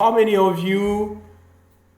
How many of you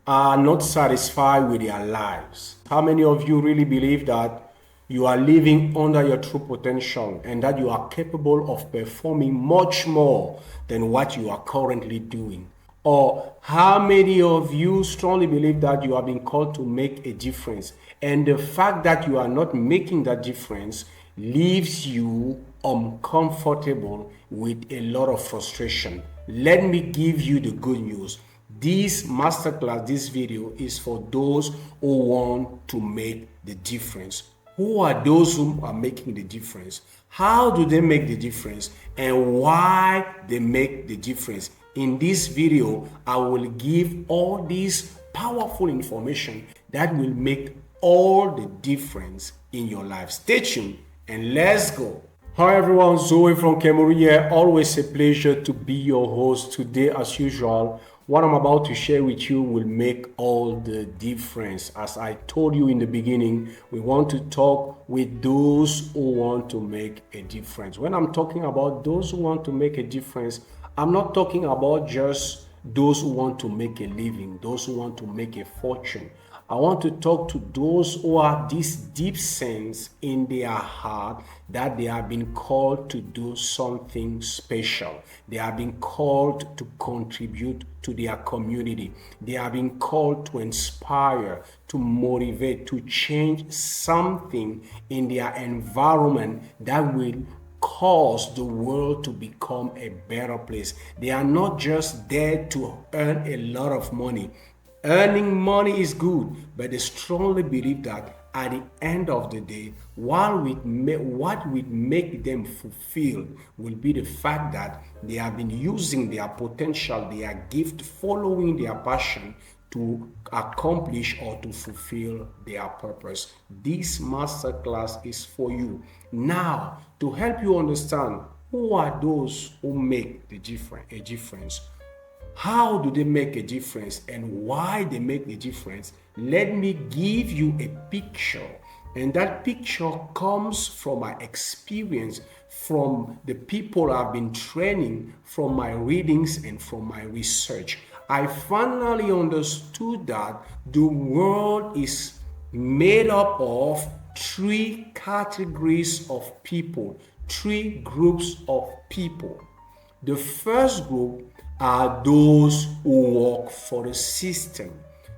are not satisfied with your lives? How many of you really believe that you are living under your true potential and that you are capable of performing much more than what you are currently doing? Or how many of you strongly believe that you have been called to make a difference and the fact that you are not making that difference leaves you uncomfortable with a lot of frustration? Let me give you the good news. This masterclass, this video is for those who want to make the difference. Who are those who are making the difference? How do they make the difference? And why they make the difference? In this video, I will give all this powerful information that will make all the difference in your life. Stay tuned and let's go. Hi everyone, Zoe from Cameroon here. Always a pleasure to be your host. Today, as usual, what I'm about to share with you will make all the difference. As I told you in the beginning, we want to talk with those who want to make a difference. When I'm talking about those who want to make a difference, I'm not talking about just those who want to make a living, those who want to make a fortune. I want to talk to those who have this deep sense in their heart that they have been called to do something special. They have been called to contribute to their community. They have been called to inspire, to motivate, to change something in their environment that will cause the world to become a better place. They are not just there to earn a lot of money. Earning money is good, but they strongly believe that at the end of the day, what will make them fulfilled will be the fact that they have been using their potential, their gift, following their passion to accomplish or to fulfill their purpose. This masterclass is for you. Now, to help you understand who are those who make a difference, how do they make a difference and why they make the difference, let me give you a picture. And that picture comes from my experience, from the people I've been training, from my readings and from my research. I finally understood that the world is made up of three categories of people, three groups of people. The first group are those who work for the system.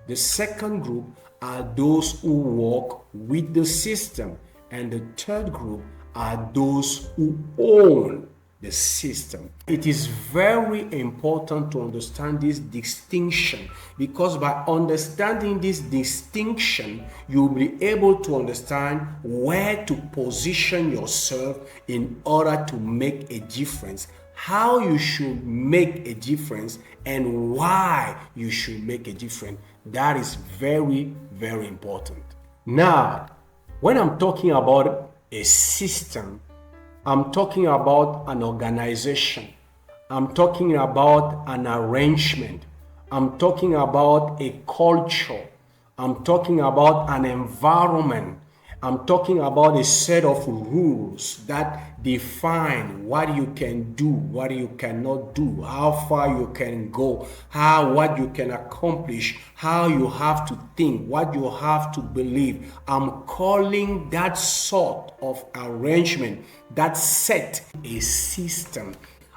The second group are those who work with the system. And the third group are those who own the system. It is very important to understand this distinction, because by understanding this distinction, you'll be able to understand where to position yourself in order to make a difference, how you should make a difference, and why you should make a difference. That is very, very important. Now, when I'm talking about a system, I'm talking about an organization. I'm talking about an arrangement. I'm talking about a culture. I'm talking about an environment. I'm talking about a set of rules that define what you can do, what you cannot do, how far you can go, what you can accomplish, how you have to think, what you have to believe. I'm calling that sort of arrangement, that set, a system.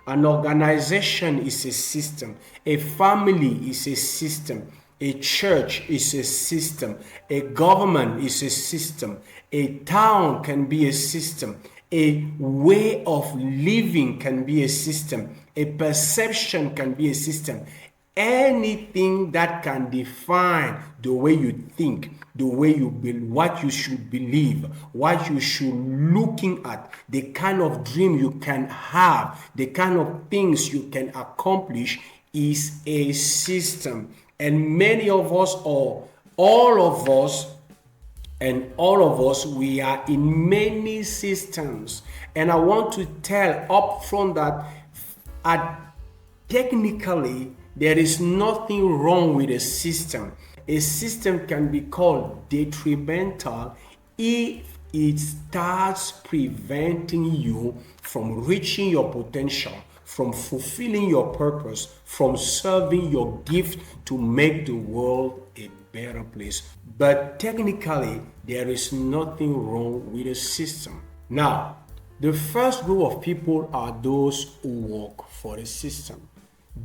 An organization is a system. A family is a system. A church is a system. A government is a system. A town can be a system. A way of living can be a system. A perception can be a system. Anything that can define the way you think, the way you build, what you should believe, what you should looking at, the kind of dream you can have, the kind of things you can accomplish is a system. And many of us, or all of us, we are in many systems. And I want to tell up front that technically, there is nothing wrong with a system. A system can be called detrimental if it starts preventing you from reaching your potential, from fulfilling your purpose, from serving your gift to make the world a better place. But technically, there is nothing wrong with the system. Now, the first group of people are those who work for the system.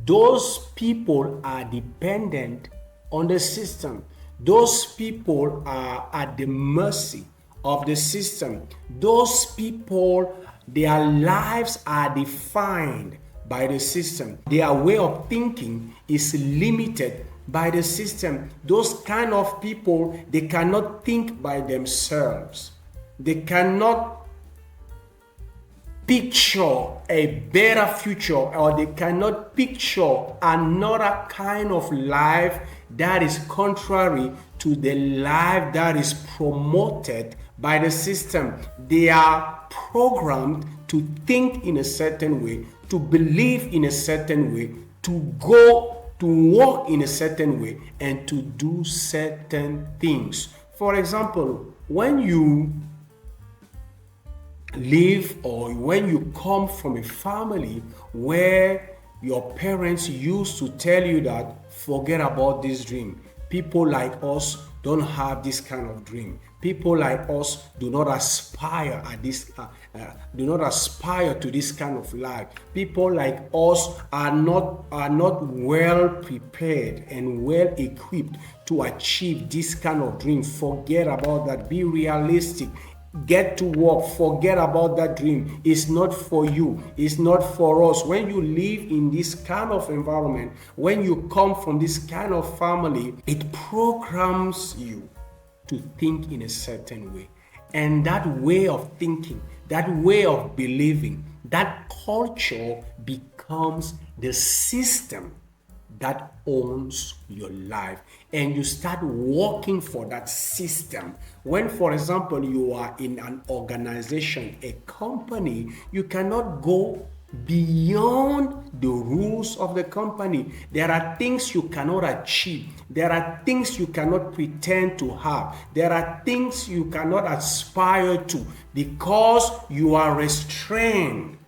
Those people are dependent on the system. Those people are at the mercy of the system. Those people, their lives are defined by the system. Their way of thinking is limited by the system. Those kind of people, they cannot think by themselves. They cannot picture a better future, or they cannot picture another kind of life that is contrary to the life that is promoted by the system. They are programmed to think in a certain way, to believe in a certain way, to go to walk in a certain way, and to do certain things. For example, when you live, or when you come from a family where your parents used to tell you that forget about this dream, people like us don't have this kind of dream, people like us do not aspire at this do not aspire to this kind of life, people like us are not well prepared and well equipped to achieve this kind of dream. Forget about that. Be realistic. Get to work. Forget about that dream. It's not for you. It's not for us. When you live in this kind of environment, when you come from this kind of family, it programs you to think in a certain way. And that way of thinking, that way of believing, that culture becomes the system that owns your life, and you start working for that system. When, for example, you are in an organization, a company, you cannot go beyond the rules of the company. There are things you cannot achieve. There are things you cannot pretend to have. There are things you cannot aspire to, because you are restrained.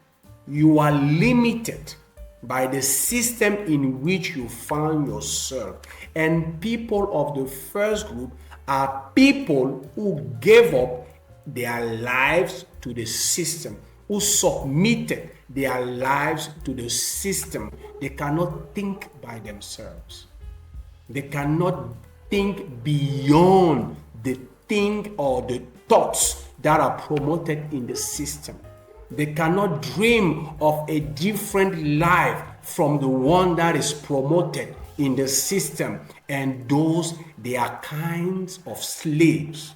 You are limited by the system in which you find yourself. And people of the first group are people who gave up their lives to the system, who submitted their lives to the system. They cannot think by themselves. They cannot think beyond the thing or the thoughts that are promoted in the system. They cannot dream of a different life from the one that is promoted in the system. And those, they are kinds of slaves.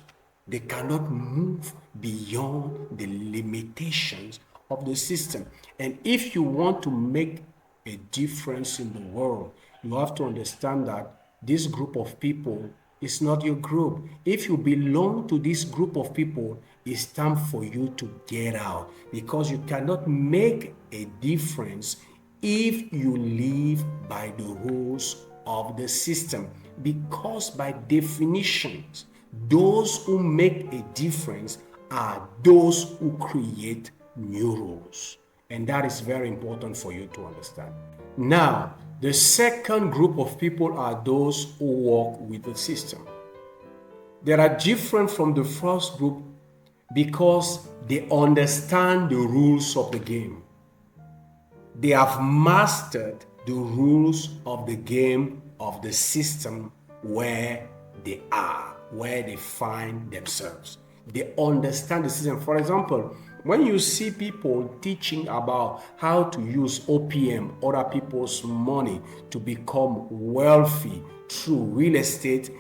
They cannot move beyond the limitations of the system. And if you want to make a difference in the world, you have to understand that this group of people is not your group. If you belong to this group of people, it's time for you to get out, because you cannot make a difference if you live by the rules of the system. Because by definitions, those who make a difference are those who create new rules. And that is very important for you to understand. Now, the second group of people are those who work with the system. They are different from the first group because they understand the rules of the game. They have mastered the rules of the game of the system where they are, where they find themselves. They understand the system. For example, when you see people teaching about how to use OPM, other people's money, to become wealthy through real estate,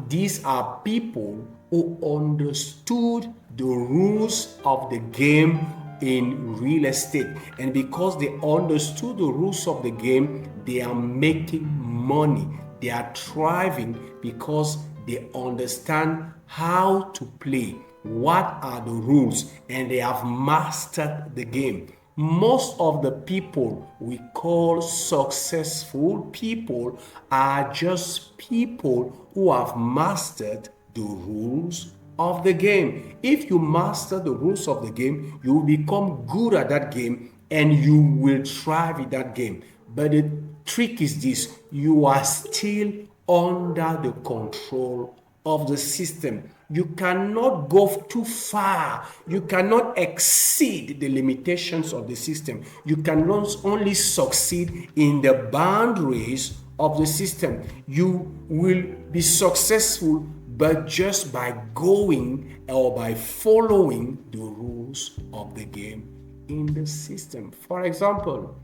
these are people who understood the rules of the game in real estate. And because they understood the rules of the game, they are making money. They are thriving because they understand how to play, what are the rules, and they have mastered the game. Most of the people we call successful people are just people who have mastered the rules of the game. If you master the rules of the game, you will become good at that game, and you will thrive in that game. But the trick is this: you are still under the control of the system. You cannot go too far. You cannot exceed the limitations of the system. You cannot only succeed in the boundaries of the system. You will be successful, but just by going or by following the rules of the game in the system. For example,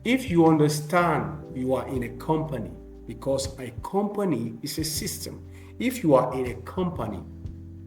if you understand you are in a company, because a company is a system. If you are in a company,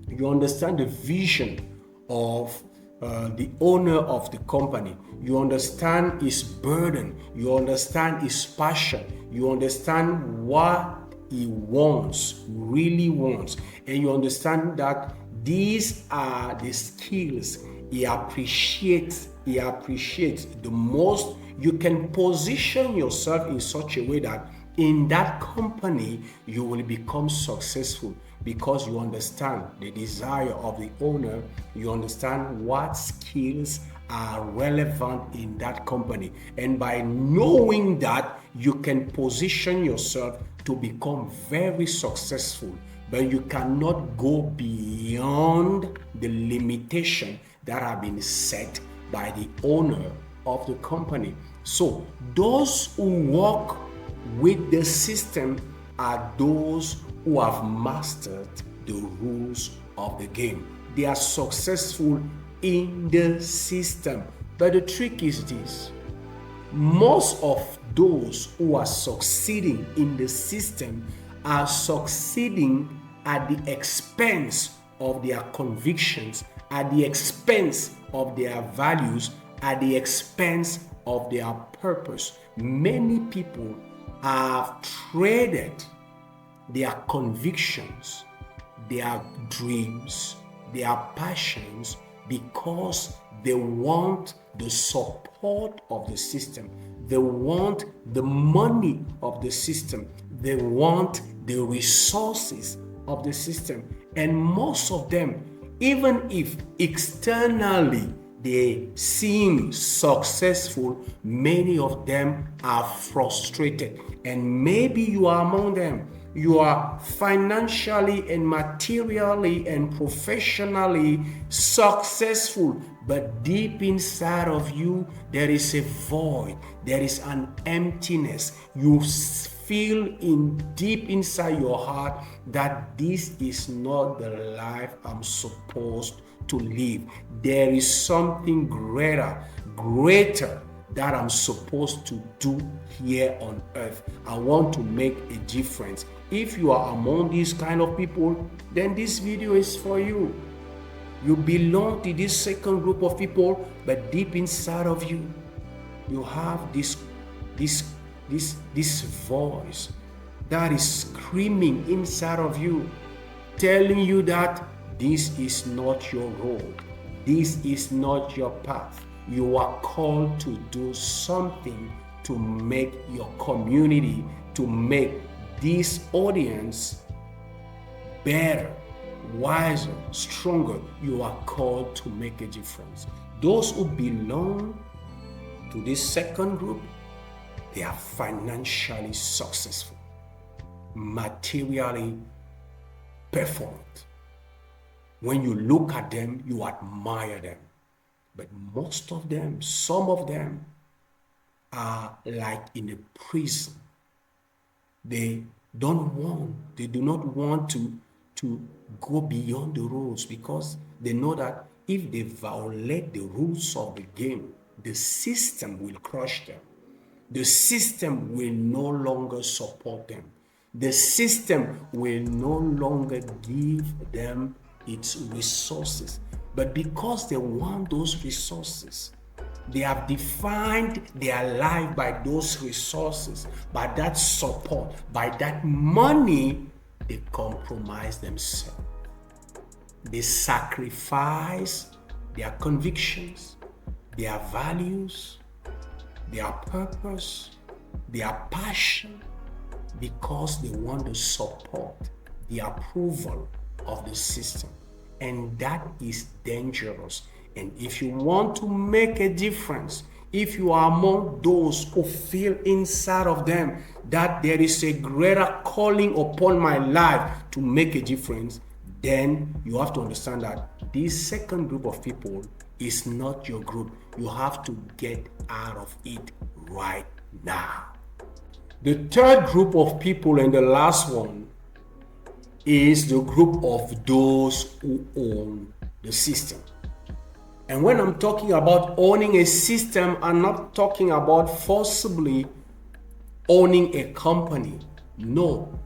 you understand the vision of the owner of the company. You understand his burden. You understand his passion. You understand what he wants, really wants. And you understand that these are the skills he appreciates the most. You can position yourself in such a way that in that company you will become successful, because you understand the desire of the owner. You understand what skills are relevant in that company, and by knowing that, you can position yourself to become very successful. But you cannot go beyond the limitation that have been set by the owner of the company. So those who work with the system are those who have mastered the rules of the game. They are successful in the system. But the trick is this: most of those who are succeeding in the system are succeeding at the expense of their convictions, at the expense of their values, at the expense of their purpose. Many people have traded their convictions, their dreams, their passions, because they want the support of the system. They want the money of the system. They want the resources of the system. And most of them, even if externally they seem successful, many of them are frustrated. And maybe you are among them. You are financially and materially and professionally successful, but deep inside of you, there is a void. There is an emptiness. You feel deep inside your heart that this is not the life I'm supposed to live. There is something greater that I'm supposed to do here on earth. I want to make a difference. If you are among these kind of people, then this video is for you. You belong to this second group of people, but deep inside of you, you have this voice that is screaming inside of you, telling you that this is not your road. This is not your path. You are called to do something to make your community, to make this audience better, wiser, stronger. You are called to make a difference. Those who belong to this second group, they are financially successful, materially performant. When you look at them, you admire them. But most of them, some of them, are like in a prison. They do not want to go beyond the rules, because they know that if they violate the rules of the game, the system will crush them. The system will no longer support them. The system will no longer give them its resources. But because they want those resources, they have defined their life by those resources, by that support, by that money. They compromise themselves. They sacrifice their convictions, their values, their purpose, their passion, because they want the support, the approval of the system. And that is dangerous. And if you want to make a difference, if you are among those who feel inside of them that there is a greater calling upon my life to make a difference, then you have to understand that this second group of people is not your group. You have to get out of it right now. The third group of people, and the last one, is the group of those who own the system. And when I'm talking about owning a system, I'm not talking about forcibly owning a company. No,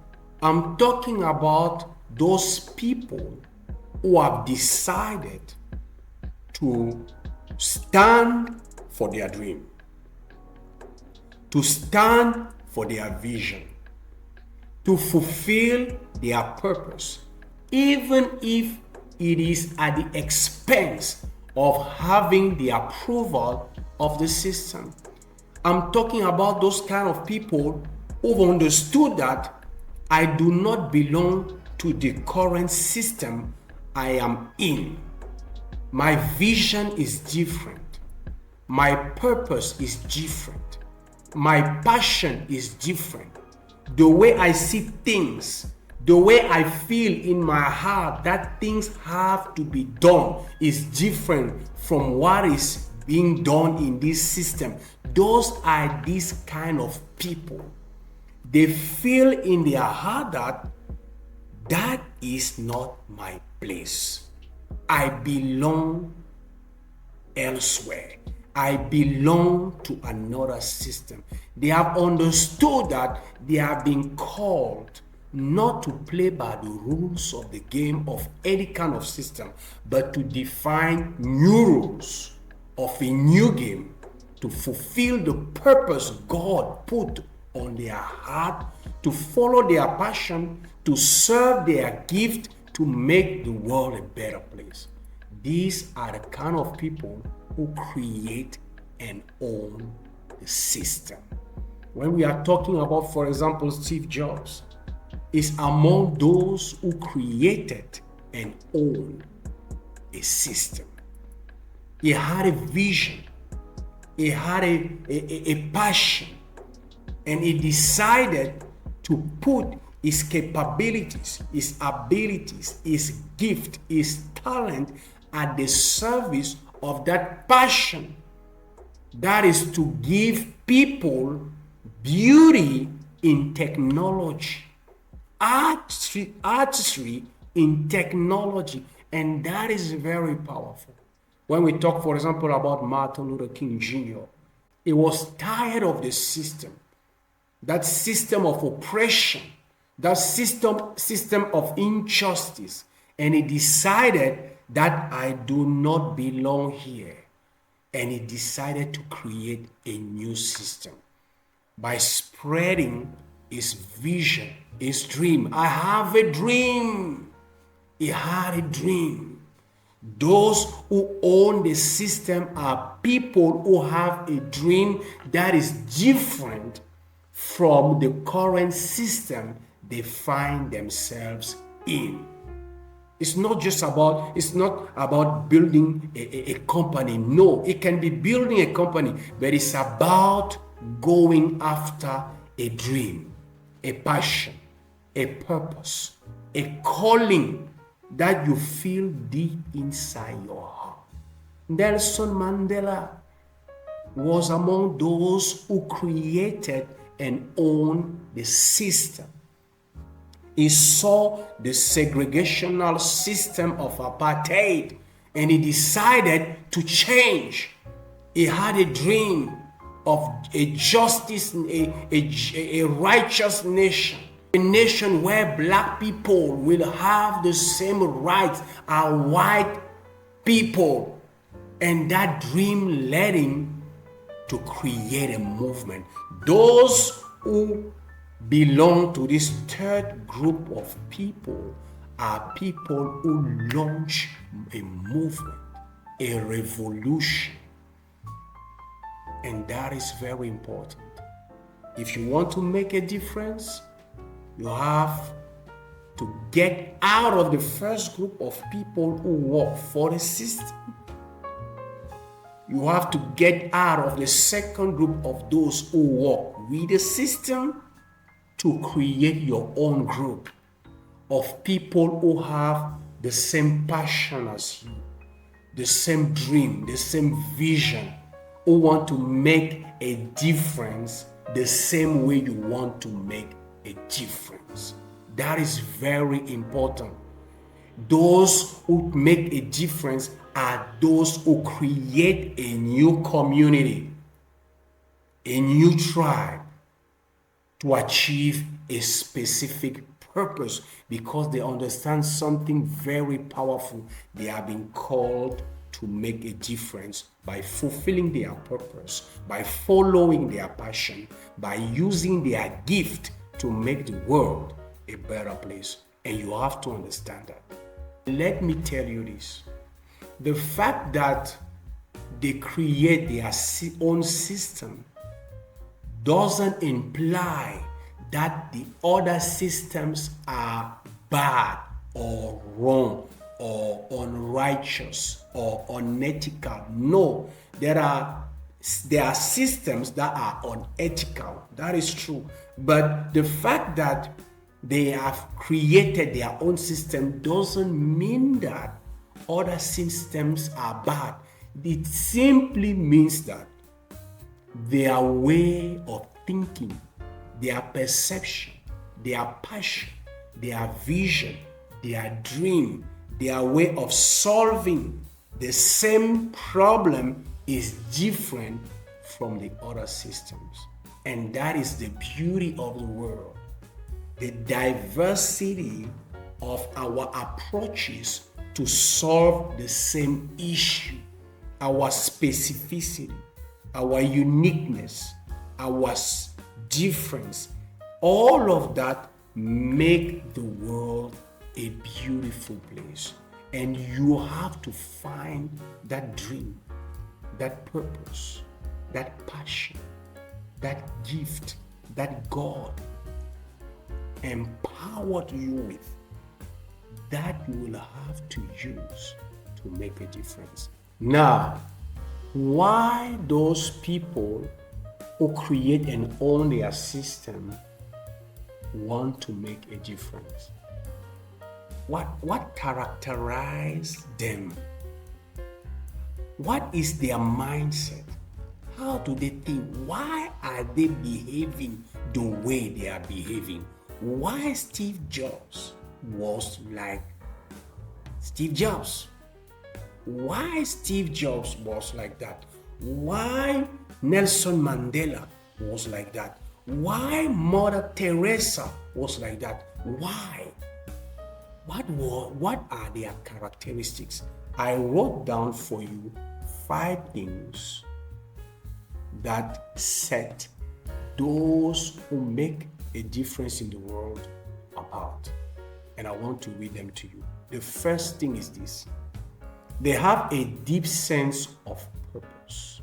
I'm talking about those people who have decided to stand for their dream, to stand for their vision, to fulfill their purpose, even if it is at the expense of having the approval of the system. I'm talking about those kind of people who've understood that I do not belong to the current system I am in. My vision is different. My purpose is different. My passion is different. The way I see things, the way I feel in my heart that things have to be done is different from what is being done in this system. Those are these kind of people. They feel in their heart that that is not my place. I belong elsewhere. I belong to another system. They have understood that they have been called not to play by the rules of the game of any kind of system, but to define new rules of a new game to fulfill the purpose God put on their heart, to follow their passion, to serve their gift, to make the world a better place. These are the kind of people who create and own the system. When we are talking about, for example, Steve Jobs, is among those who created and owned a system. He had a vision, he had a passion, and he decided to put his capabilities, his abilities, his gift, his talent at the service of that passion. That is to give people beauty in technology, artistry in technology, and that is very powerful. When we talk, for example, about Martin Luther King Jr., he was tired of the system, that system of oppression, that system of injustice, and he decided that I do not belong here, and he decided to create a new system by spreading his vision, his dream. I have a dream. He had a dream. Those who own the system are people who have a dream that is different from the current system they find themselves in. It's not about building a company. No, it can be building a company, but it's about going after a dream, a passion, a purpose, a calling that you feel deep inside your heart. Nelson Mandela was among those who created and owned the system. He saw the segregational system of apartheid and he decided to change. He had a dream of a justice, a righteous nation. A nation where black people will have the same rights as white people. And that dream led him to create a movement. Those who belong to this third group of people are people who launch a movement, a revolution. And that is very important. If you want to make a difference, you have to get out of the first group of people who work for the system You have to get out of the second group of those who work with the system to create your own group of people who have the same passion as you, the same dream, the same vision, who want to make a difference the same way you want to make a difference. That is very important. Those who make a difference are those who create a new community, a new tribe to achieve a specific purpose, because they understand something very powerful. They have been called to make a difference by fulfilling their purpose, by following their passion, by using their gift to make the world a better place. And you have to understand that. Let me tell you this. The fact that they create their own system doesn't imply that the other systems are bad or wrong or unrighteous or unethical. No, there are systems that are unethical. That is true. But the fact that they have created their own system doesn't mean that other systems are bad. It simply means that their way of thinking, their perception, their passion, their vision, their dream, their way of solving the same problem is different from the other systems. And that is the beauty of the world. The diversity of our approaches to solve the same issue, our specificity, our uniqueness, our difference, all of that make the world a beautiful place. And you have to find that dream, that purpose, that passion, that gift that God empowered you with, that you will have to use to make a difference. Now, why those people who create and own their system want to make a difference? What characterizes them? What is their mindset? How do they think? Why are they behaving the way they are behaving? Why Steve Jobs was like Steve Jobs? Why Steve Jobs was like that? Why Nelson Mandela was like that? Why Mother Teresa was like that? Why? What are their characteristics? I wrote down for you 5 things that set those who make a difference in the world apart. And I want to read them to you. The first thing is this: they have a deep sense of purpose,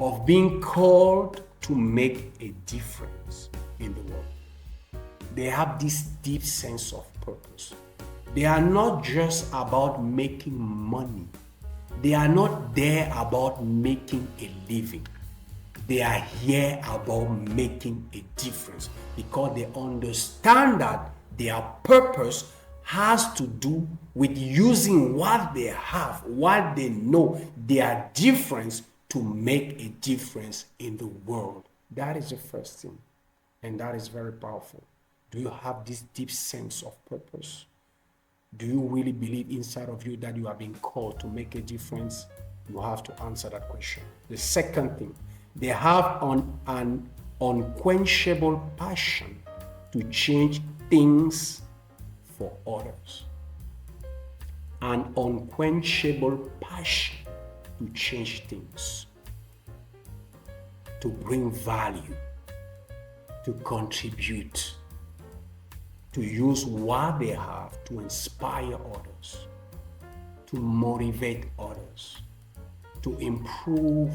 of being called to make a difference in the world. They have this deep sense of purpose. They are not just about making money. They are not there about making a living. They are here about making a difference, because they understand that their purpose has to do with using what they have, what they know, their difference, to make a difference in the world. That is the first thing, and that is very powerful. Do you have this deep sense of purpose? Do you really believe inside of you that you are being called to make a difference? You have to answer that question. The second thing, they have an unquenchable passion to change things for others. An unquenchable passion to change things, to bring value, to contribute, to use what they have to inspire others, to motivate others, to improve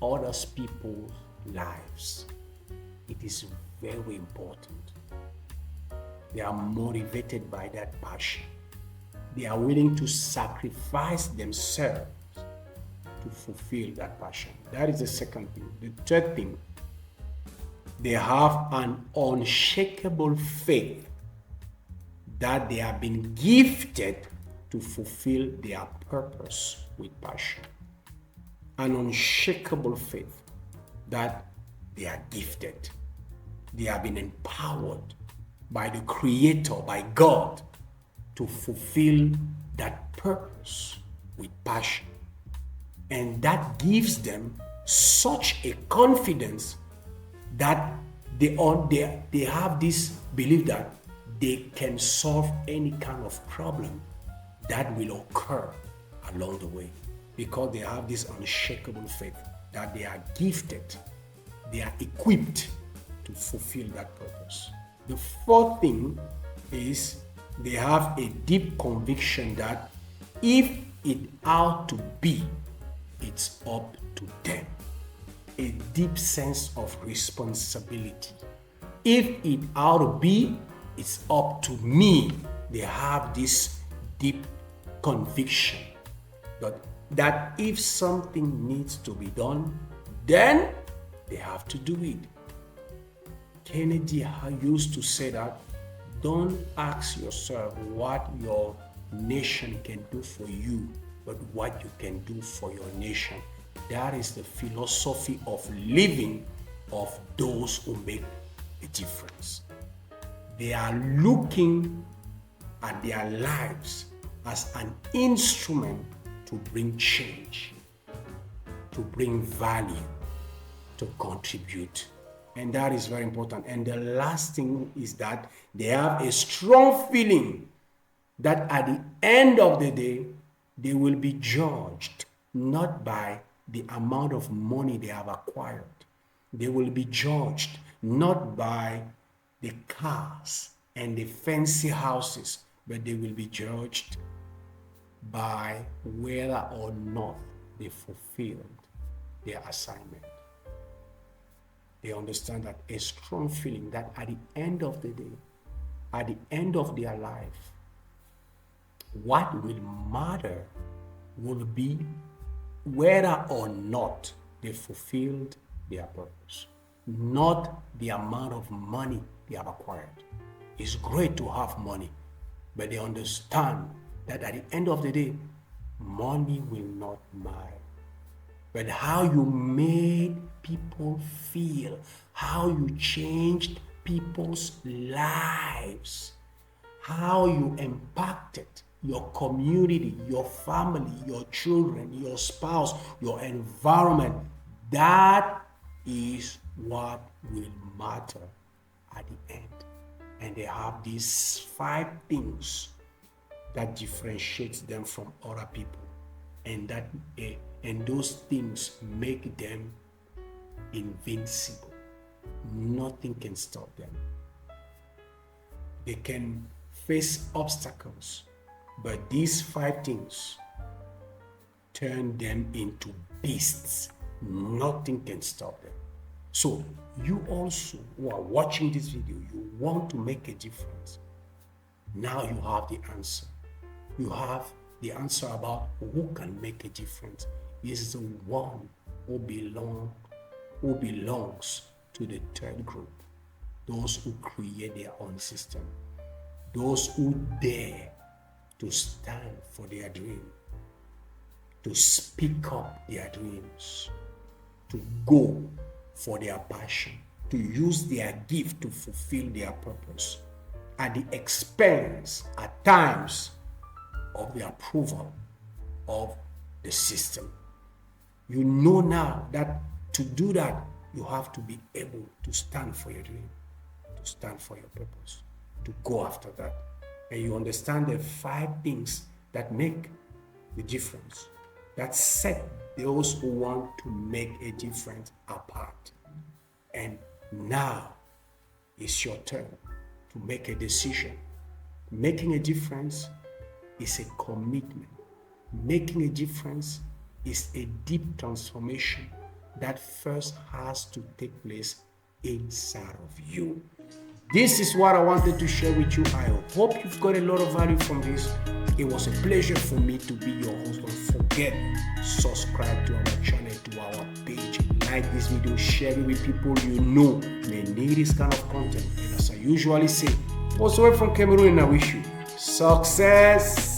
others people's lives. It is very important. They are motivated by that passion. They are willing to sacrifice themselves to fulfill that passion. That is the second thing. The third thing, they have an unshakable faith that they have been gifted to fulfill their purpose with passion. An unshakable faith that they are gifted. They have been empowered by the Creator, by God, to fulfill that purpose with passion. And that gives them such a confidence that they have this belief that they can solve any kind of problem that will occur along the way, because they have this unshakable faith that they are gifted, they are equipped to fulfill that purpose. The fourth thing is they have a deep conviction that if it ought to be, it's up to them. A deep sense of responsibility. If it ought to be, it's up to me. They have this deep conviction that if something needs to be done, then they have to do it. Kennedy used to say that, don't ask yourself what your nation can do for you, but what you can do for your nation. That is the philosophy of living of those who make a difference. They are looking at their lives as an instrument to bring change, to bring value, to contribute. And that is very important. And the last thing is that they have a strong feeling that at the end of the day, they will be judged not by the amount of money they have acquired. They will be judged not by the cars and the fancy houses, but they will be judged by whether or not they fulfilled their assignment. They understand that a strong feeling that at the end of the day, at the end of their life, what will matter will be whether or not they fulfilled their purpose, not the amount of money they have acquired. It's great to have money, but they understand that at the end of the day, money will not matter, but how you made people feel, how you changed people's lives, how you impacted your community, your family, your children, your spouse, your environment. That is what will matter at the end. And they have these 5 things that differentiates them from other people, and those things make them invincible. Nothing can stop them. They can face obstacles, but these 5 things turn them into beasts. Nothing can stop them. So you also who are watching this video, you want to make a difference. Now you have the answer. You have the answer about who can make a difference. Is the one who belongs to the third group. Those who create their own system. Those who dare to stand for their dream, to speak up their dreams, to go for their passion, to use their gift to fulfill their purpose at the expense, at times, of the approval of the system. You know now that to do that, you have to be able to stand for your dream, to stand for your purpose, to go after that. And you understand the 5 things that make the difference, that set those who want to make a difference apart. And now it's your turn to make a decision. Making a difference is a commitment. Making a difference is a deep transformation that first has to take place inside of you. This is what I wanted to share with you. I hope you've got a lot of value from this. It was a pleasure for me to be your host on forget, subscribe to our channel, to our page, like this video, share it with people you know may need this kind of content. And as I usually say, what's away from Cameroon, and I wish you success.